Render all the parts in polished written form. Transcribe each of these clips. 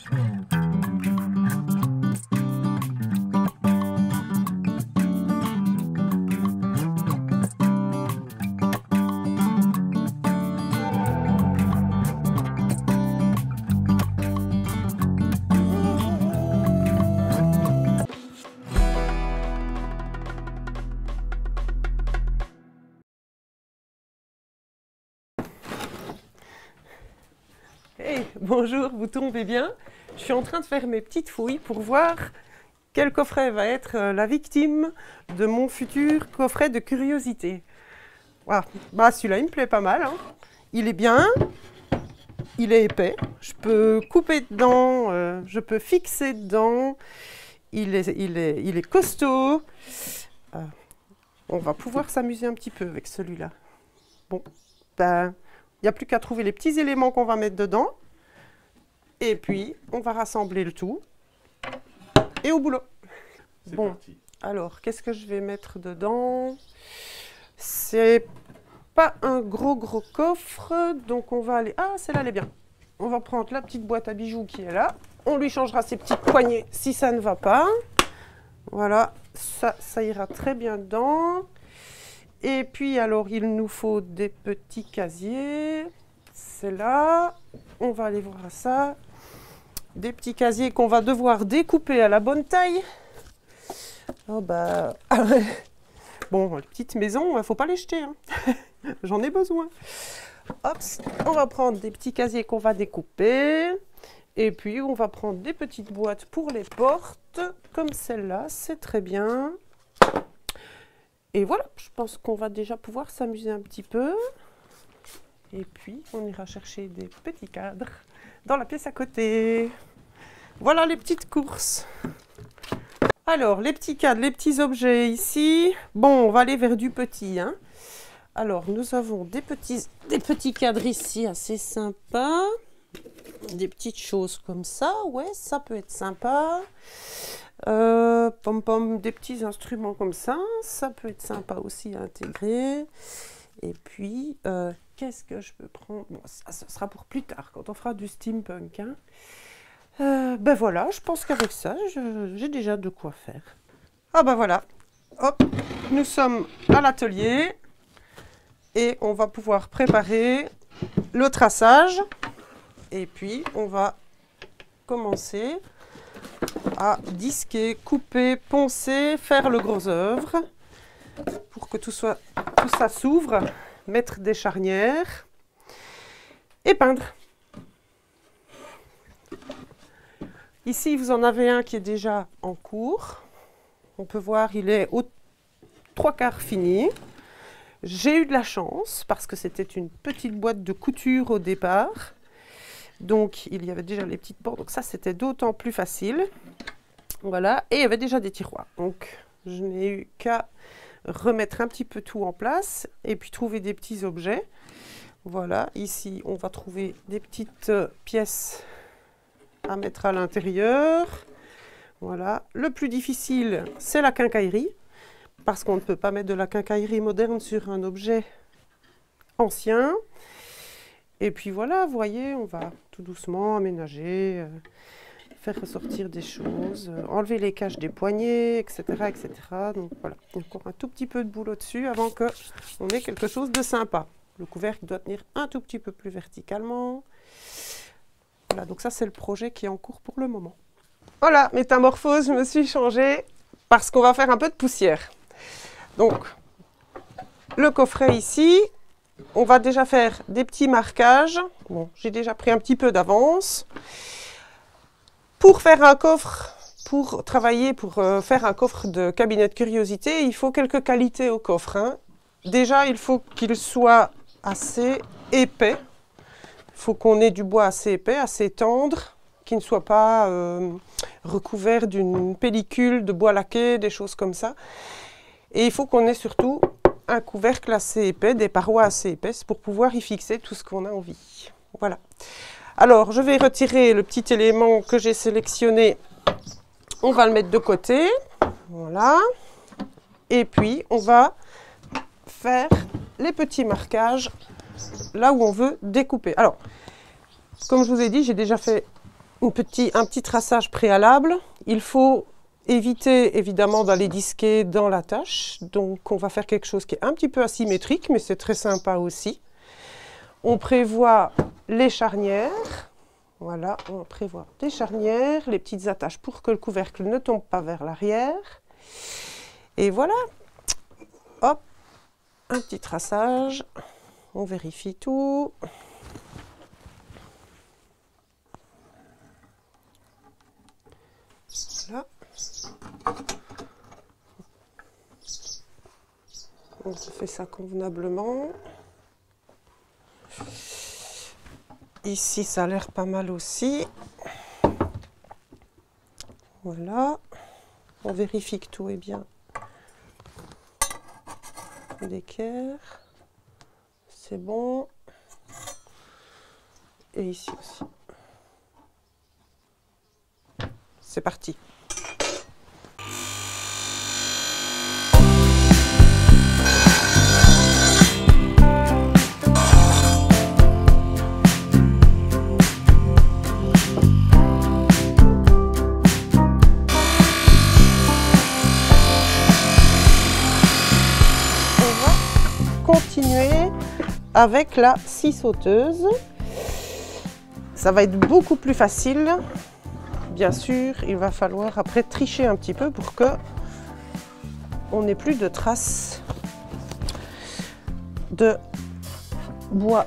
Hey, bonjour, vous tombez bien. Je suis en train de faire mes petites fouilles pour voir quel coffret va être la victime de mon futur coffret de curiosité. Voilà. Bah, celui-là, il me plaît pas mal, hein. Il est bien, il est épais, je peux couper dedans, je peux fixer dedans, il est costaud. On va pouvoir s'amuser un petit peu avec celui-là. Bon, ben... il n'y a plus qu'à trouver les petits éléments qu'on va mettre dedans. Et puis, on va rassembler le tout. Et au boulot. Bon, parti. Alors, qu'est-ce que je vais mettre dedans? C'est pas un gros coffre. Donc, on va aller... Ah, celle-là, elle est bien. On va prendre la petite boîte à bijoux qui est là. On lui changera ses petites poignées si ça ne va pas. Voilà, ça ira très bien dedans. Et puis, alors, il nous faut des petits casiers. C'est là. On va aller voir ça. Des petits casiers qu'on va devoir découper à la bonne taille. Oh bah... Bon, les petites maisons, il ne faut pas les jeter, hein. J'en ai besoin. Hop, on va prendre des petits casiers qu'on va découper. Et puis, on va prendre des petites boîtes pour les portes. Comme celle-là, c'est très bien. Et voilà, je pense qu'on va déjà pouvoir s'amuser un petit peu. Et puis, on ira chercher des petits cadres dans la pièce à côté. Voilà les petites courses. Alors, les petits cadres, les petits objets ici. Bon, on va aller vers du petit, hein. Alors, nous avons des petits cadres ici assez sympas. Des petites choses comme ça, ouais, ça peut être sympa. Des petits instruments comme ça peut être sympa aussi à intégrer. Et puis, qu'est-ce que je peux prendre? Bon, ça sera pour plus tard, quand on fera du steampunk, hein. Ben voilà, je pense qu'avec ça, j'ai déjà de quoi faire. Ah ben voilà, hop, nous sommes à l'atelier et on va pouvoir préparer le traçage. Et puis, on va commencer à disquer, couper, poncer, faire le gros œuvre pour que tout ça s'ouvre, mettre des charnières et peindre. Ici, vous en avez un qui est déjà en cours. On peut voir, il est aux 3/4 fini. J'ai eu de la chance parce que c'était une petite boîte de couture au départ. Donc, il y avait déjà les petites portes. Donc ça, c'était d'autant plus facile. Voilà. Et il y avait déjà des tiroirs. Donc, je n'ai eu qu'à remettre un petit peu tout en place. Et puis, trouver des petits objets. Voilà. Ici, on va trouver des petites pièces à mettre à l'intérieur. Voilà. Le plus difficile, c'est la quincaillerie. Parce qu'on ne peut pas mettre de la quincaillerie moderne sur un objet ancien. Et puis voilà, vous voyez, on va tout doucement aménager, faire ressortir des choses, enlever les caches des poignets, etc., etc. Donc voilà, encore un tout petit peu de boulot dessus avant qu'on ait quelque chose de sympa. Le couvercle doit tenir un tout petit peu plus verticalement. Voilà, donc ça c'est le projet qui est en cours pour le moment. Voilà, métamorphose, je me suis changée parce qu'on va faire un peu de poussière. Donc, le coffret ici. On va déjà faire des petits marquages. Bon, j'ai déjà pris un petit peu d'avance. Pour faire un coffre, pour travailler, pour faire un coffre de cabinet de curiosité, il faut quelques qualités au coffre, hein. Déjà, il faut qu'il soit assez épais. Il faut qu'on ait du bois assez épais, assez tendre, qui ne soit pas recouvert d'une pellicule de bois laqué, des choses comme ça. Et il faut qu'on ait surtout un couvercle assez épais, des parois assez épaisses pour pouvoir y fixer tout ce qu'on a envie. Voilà. Alors, je vais retirer le petit élément que j'ai sélectionné. On va le mettre de côté. Voilà. Et puis, on va faire les petits marquages là où on veut découper. Alors, comme je vous ai dit, j'ai déjà fait un petit traçage préalable. Il faut éviter évidemment d'aller disquer dans la tâche. Donc on va faire quelque chose qui est un petit peu asymétrique, mais c'est très sympa aussi. On prévoit les charnières. Voilà, on prévoit des charnières, les petites attaches pour que le couvercle ne tombe pas vers l'arrière. Et voilà, hop, un petit traçage. On vérifie tout. Voilà. On fait ça convenablement. Ici, ça a l'air pas mal aussi. Voilà. On vérifie que tout est bien d'équerre. C'est bon. Et ici aussi. C'est parti. Continuer avec la scie sauteuse. Ça va être beaucoup plus facile. Bien sûr, il va falloir après tricher un petit peu pour que on n'ait plus de traces de bois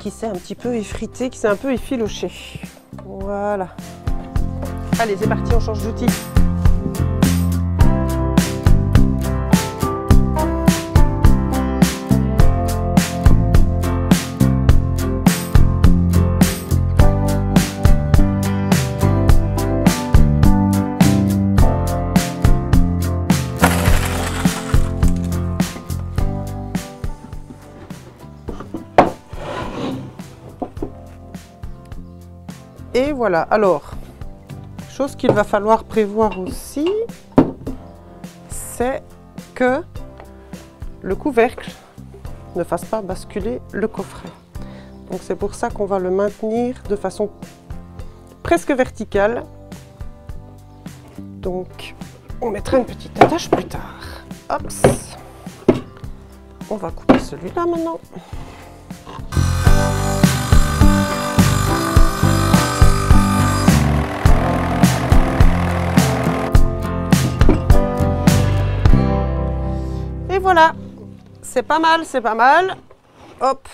qui s'est un petit peu effrité, qui s'est un peu effiloché. Voilà. Allez, c'est parti, on change d'outil. Et voilà, alors, chose qu'il va falloir prévoir aussi, c'est que le couvercle ne fasse pas basculer le coffret. Donc c'est pour ça qu'on va le maintenir de façon presque verticale. Donc on mettra une petite attache plus tard. Hop, on va couper celui-là maintenant. Et voilà, c'est pas mal, c'est pas mal. Hop,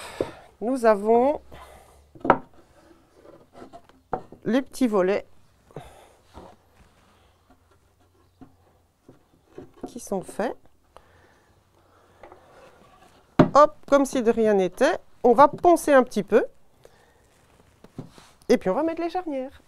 nous avons les petits volets qui sont faits. Hop, comme si de rien n'était. On va poncer un petit peu. Et puis on va mettre les charnières.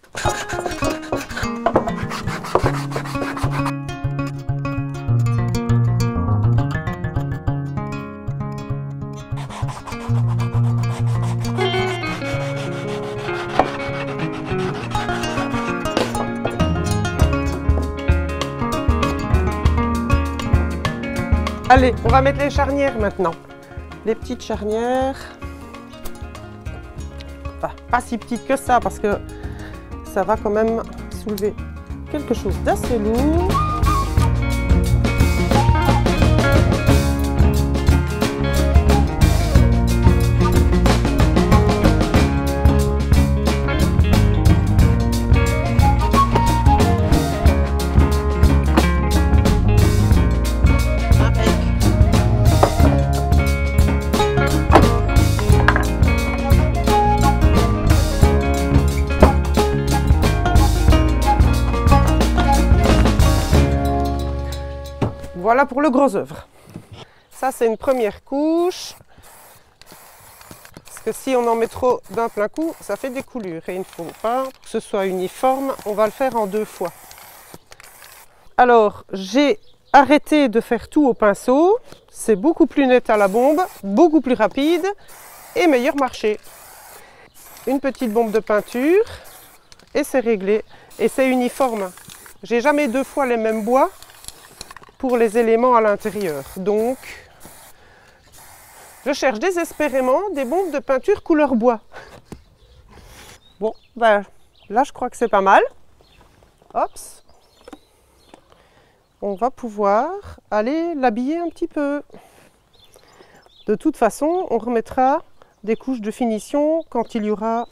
Allez, on va mettre les charnières maintenant. Les petites charnières. Enfin, pas si petites que ça parce que ça va quand même soulever quelque chose d'assez lourd. Voilà pour le gros œuvre. Ça, c'est une première couche. Parce que si on en met trop d'un plein coup, ça fait des coulures. Et il ne faut pas que ce soit uniforme. On va le faire en 2 fois. Alors, j'ai arrêté de faire tout au pinceau. C'est beaucoup plus net à la bombe, beaucoup plus rapide et meilleur marché. Une petite bombe de peinture et c'est réglé. Et c'est uniforme. J'ai jamais 2 fois les mêmes bois pour les éléments à l'intérieur. Donc, je cherche désespérément des bombes de peinture couleur bois. Bon, ben, Là, je crois que c'est pas mal. Hop. On va pouvoir aller l'habiller un petit peu. De toute façon, on remettra des couches de finition quand il y aura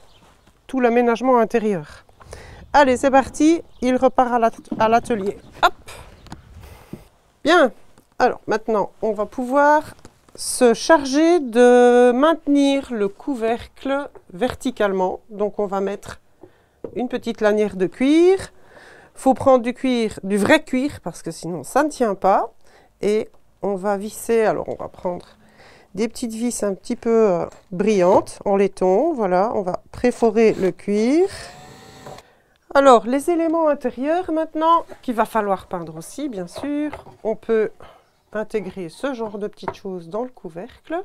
tout l'aménagement intérieur. Allez, c'est parti, il repart à l'atelier. Hop! Bien, alors maintenant, on va pouvoir se charger de maintenir le couvercle verticalement. Donc, on va mettre une petite lanière de cuir. Il faut prendre du cuir, du vrai cuir, parce que sinon, ça ne tient pas. Et on va visser, alors on va prendre des petites vis un petit peu brillantes en laiton. Voilà, on va préforer le cuir. Alors, les éléments intérieurs maintenant, qu'il va falloir peindre aussi, bien sûr. On peut intégrer ce genre de petites choses dans le couvercle.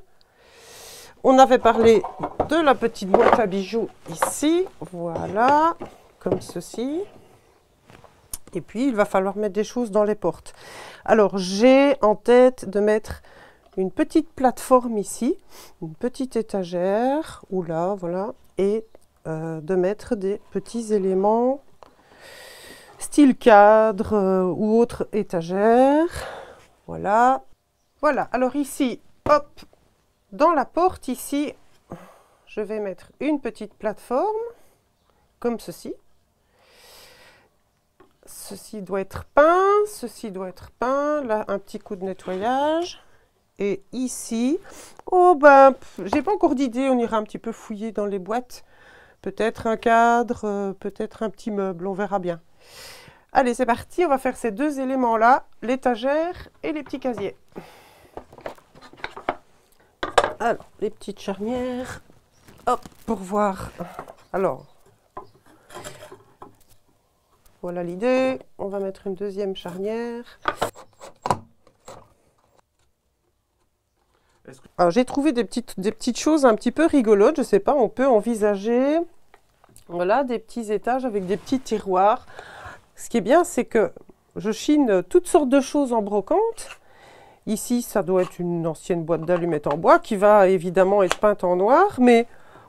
On avait parlé de la petite boîte à bijoux ici. Voilà, comme ceci. Et puis, il va falloir mettre des choses dans les portes. Alors, j'ai en tête de mettre une petite plateforme ici, une petite étagère, ou là, voilà, et de mettre des petits éléments style cadre ou autre étagère. Voilà. Voilà, alors ici, hop, dans la porte ici, je vais mettre une petite plateforme, comme ceci. Ceci doit être peint, ceci doit être peint, là un petit coup de nettoyage. Et ici, oh ben, j'ai pas encore d'idée, on ira un petit peu fouiller dans les boîtes. Peut-être un cadre, peut-être un petit meuble, on verra bien. Allez, c'est parti, on va faire ces deux éléments-là, l'étagère et les petits casiers. Alors, les petites charnières, hop, pour voir. Alors, voilà l'idée, on va mettre une deuxième charnière. Alors, j'ai trouvé des petites choses un petit peu rigolotes, je sais pas, on peut envisager, voilà, des petits étages avec des petits tiroirs. Ce qui est bien, c'est que je chine toutes sortes de choses en brocante. Ici, ça doit être une ancienne boîte d'allumettes en bois qui va évidemment être peinte en noir, mais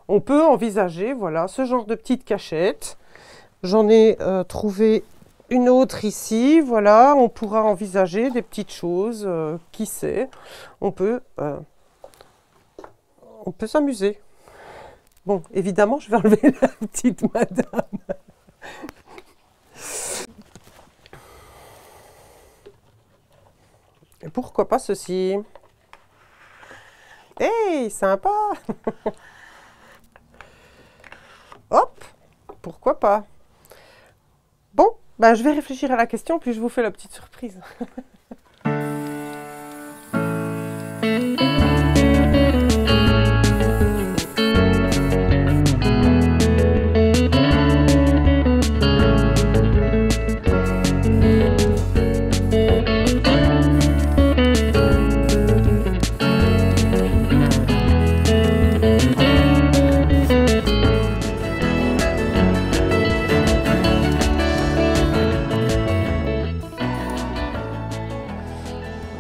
on peut envisager, voilà, ce genre de petites cachettes. J'en ai trouvé une autre ici, voilà, on pourra envisager des petites choses, qui sait, on peut s'amuser. Bon, évidemment, je vais enlever la petite madame. Et pourquoi pas ceci? Hey, sympa! Hop, pourquoi pas? Bon, ben je vais réfléchir à la question, puis je vous fais la petite surprise.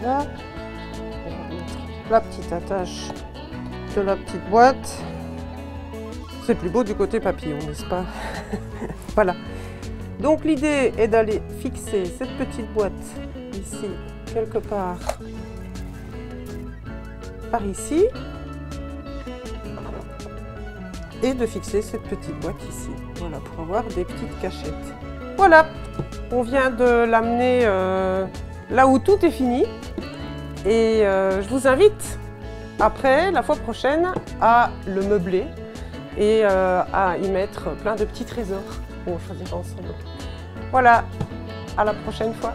Là, on va mettre la petite attache de la petite boîte. C'est plus beau du côté papillon, n'est-ce pas? Voilà. Donc l'idée est d'aller fixer cette petite boîte ici, quelque part, par ici. Et de fixer cette petite boîte ici. Voilà, pour avoir des petites cachettes. Voilà, on vient de l'amener là où tout est fini. Et je vous invite, après, la fois prochaine, à le meubler et à y mettre plein de petits trésors qu'on choisira ensemble. Voilà, à la prochaine fois.